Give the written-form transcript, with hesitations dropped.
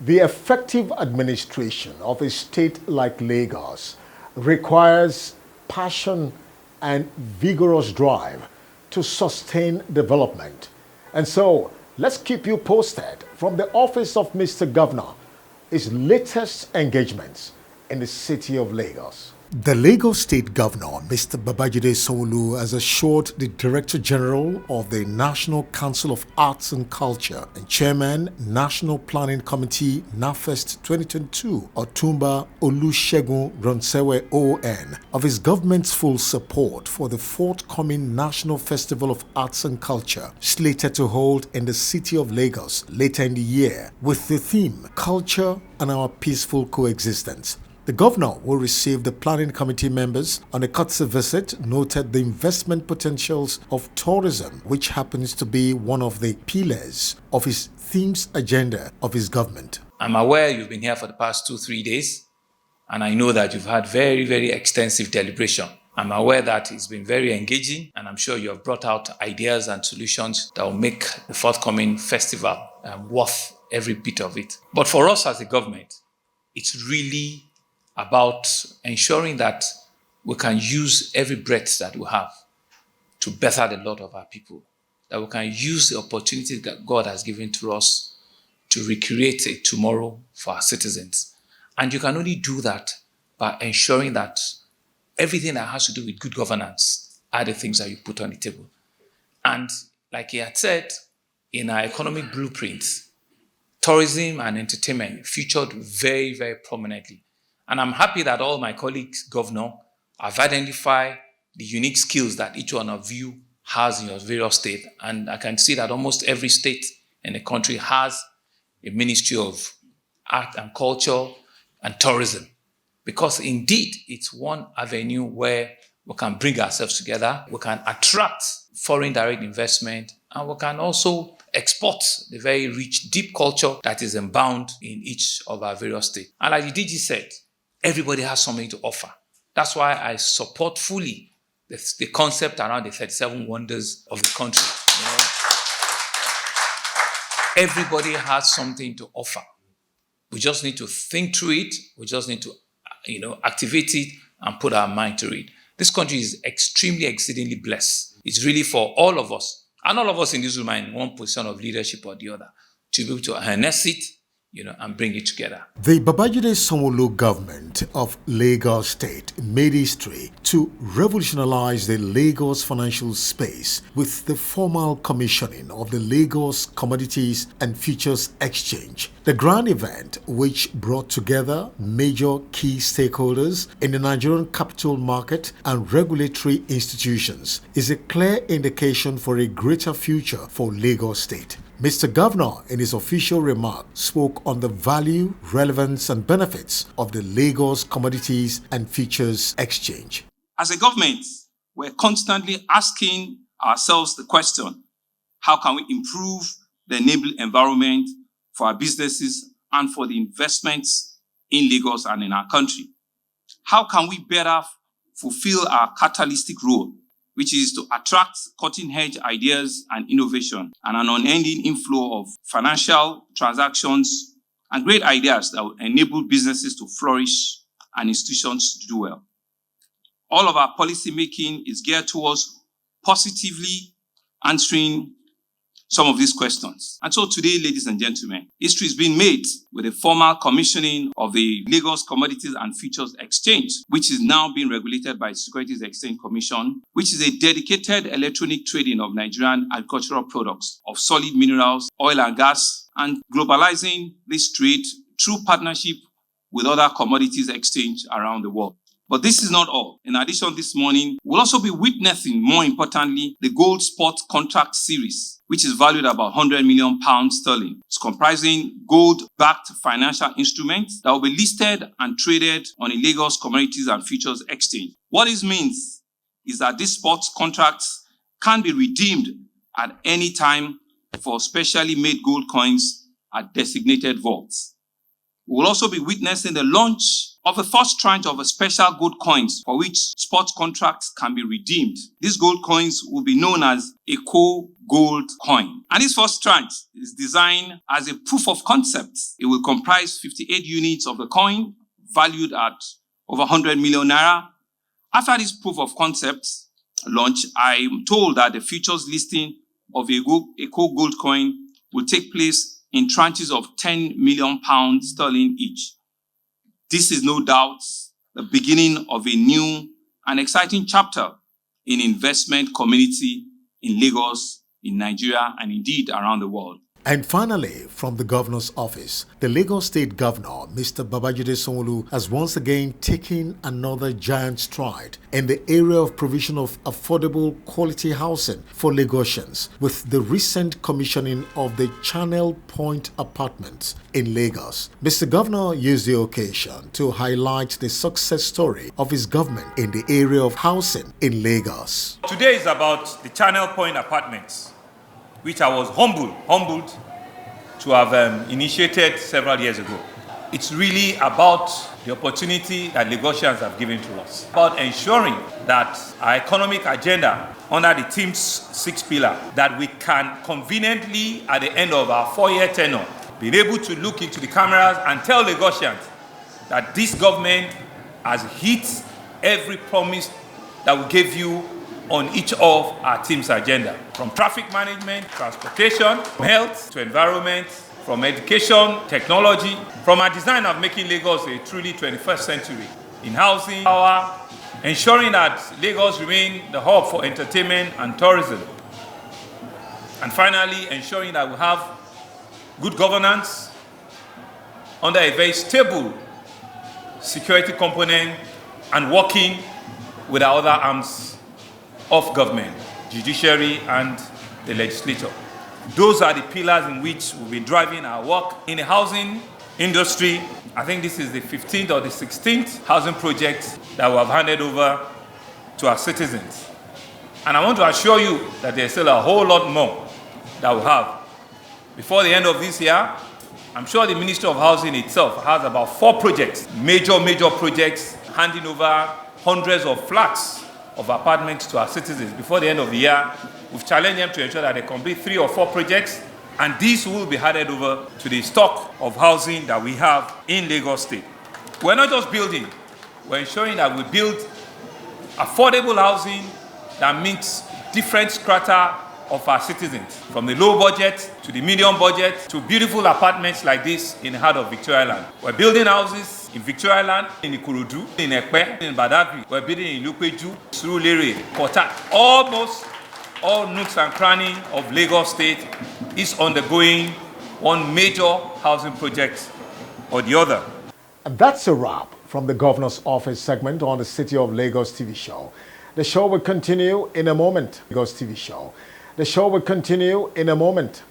The effective administration of a state like Lagos requires passion and vigorous drive to sustain development. And so, let's keep you posted from the office of Mr. Governor, his latest engagements in the city of Lagos. The Lagos State Governor, Mr. Babajide Sanwo-Olu, has assured the Director General of the National Council of Arts and Culture and Chairman, National Planning Committee, NAFEST 2022, Otumba Olusegun Ronsewe ON, of his government's full support for the forthcoming National Festival of Arts and Culture, slated to hold in the city of Lagos later in the year, with the theme Culture and Our Peaceful Coexistence. The governor will receive the planning committee members on a courtesy visit, noted the investment potentials of tourism, which happens to be one of the pillars of his themes agenda of his government. I'm aware you've been here for the past 2-3 days, and I know that you've had very, very extensive deliberation. I'm aware that it's been very engaging, and I'm sure you have brought out ideas and solutions that will make the forthcoming festival worth every bit of it. But for us as a government, it's really about ensuring that we can use every breath that we have to better the lot of our people, that we can use the opportunities that God has given to us to recreate a tomorrow for our citizens. And you can only do that by ensuring that everything that has to do with good governance are the things that you put on the table. And like he had said, in our economic blueprint, tourism and entertainment featured very, very prominently. And I'm happy that all my colleagues, Governor, have identified the unique skills that each one of you has in your various states. And I can see that almost every state in the country has a Ministry of Art and Culture and Tourism. Because indeed, it's one avenue where we can bring ourselves together, we can attract foreign direct investment, and we can also export the very rich, deep culture that is embound in each of our various states. And like the DG said, everybody has something to offer. That's why I support fully the concept around the 37 wonders of the country. Everybody has something to offer. We just need to think through it. We just need to, activate it and put our mind to it. This country is extremely, exceedingly blessed. It's really for all of us, and all of us in this room are in one position of leadership or the other, to be able to harness it, and bring it together. The Babajide Sanwo-Olu government of Lagos State made history to revolutionize the Lagos financial space with the formal commissioning of the Lagos Commodities and Futures Exchange. The grand event, which brought together major key stakeholders in the Nigerian capital market and regulatory institutions, is a clear indication for a greater future for Lagos State. Mr. Governor, in his official remark, spoke on the value, relevance, and benefits of the Lagos Commodities and Futures Exchange. As a government, we're constantly asking ourselves the question, how can we improve the enabling environment for our businesses and for the investments in Lagos and in our country? How can we better fulfill our catalytic role, which is to attract cutting-edge ideas and innovation and an unending inflow of financial transactions and great ideas that will enable businesses to flourish and institutions to do well. All of our policy making is geared towards positively answering some of these questions. And so today, ladies and gentlemen, history is being made with the formal commissioning of the Lagos Commodities and Futures Exchange, which is now being regulated by the Securities Exchange Commission, which is a dedicated electronic trading of Nigerian agricultural products, of solid minerals, oil and gas, and globalizing this trade through partnership with other commodities exchange around the world. But this is not all. In addition, this morning, we'll also be witnessing, more importantly, the gold spot contract series, which is valued at about £100 million sterling. It's comprising gold-backed financial instruments that will be listed and traded on the Lagos Commodities and Futures Exchange. What this means is that these spot contracts can be redeemed at any time for specially made gold coins at designated vaults. We will also be witnessing the launch of the first tranche of a special gold coins for which sports contracts can be redeemed. These gold coins will be known as Eco Gold Coin. And this first tranche is designed as a proof of concept. It will comprise 58 units of the coin valued at over 100 million naira. After this proof of concept launch, I am told that the futures listing of Eco Gold Coin will take place in tranches of 10 million pounds sterling each. This is no doubt the beginning of a new and exciting chapter in investment community in Lagos, in Nigeria, and indeed around the world. And finally, from the governor's office, the Lagos State Governor, Mr. Babajide Sanwo-Olu, has once again taken another giant stride in the area of provision of affordable quality housing for Lagosians with the recent commissioning of the Channel Point Apartments in Lagos. Mr. Governor used the occasion to highlight the success story of his government in the area of housing in Lagos. Today is about the Channel Point Apartments, which I was humbled to have initiated several years ago. It's really about the opportunity that Lagosians have given to us, about ensuring that our economic agenda under the team's 6 pillar, that we can conveniently, at the end of our 4-year tenure, be able to look into the cameras and tell Lagosians that this government has hit every promise that we gave you on each of our team's agenda. From traffic management, transportation, from health to environment, from education, technology, from our design of making Lagos a truly 21st century. In housing, power, ensuring that Lagos remain the hub for entertainment and tourism. And finally, ensuring that we have good governance under a very stable security component and working with our other arms of government, judiciary, and the legislature. Those are the pillars in which we'll be driving our work. In the housing industry, I think this is the 15th or the 16th housing project that we have handed over to our citizens. And I want to assure you that there's still a whole lot more that we'll have. Before the end of this year, I'm sure the Ministry of Housing itself has about 4 projects, major projects, handing over hundreds of flats of apartments to our citizens. Before the end of the year, we've challenged them to ensure that they complete 3 or 4 projects, and these will be handed over to the stock of housing that we have in Lagos State. We're not just building, we're ensuring that we build affordable housing that meets different strata of our citizens, from the low budget to the medium budget to beautiful apartments like this in the heart of Victoria Land. We're building houses in Victoria Land, in Ikorodu, in Ekpe, in Badagry. We're building in Ilupeju, Surulere, Kota. Almost all nooks and crannies of Lagos State is undergoing one major housing project or the other. And that's a wrap from the Governor's Office segment on the City of Lagos TV show. The show will continue in a moment. Lagos TV show. The show will continue in a moment.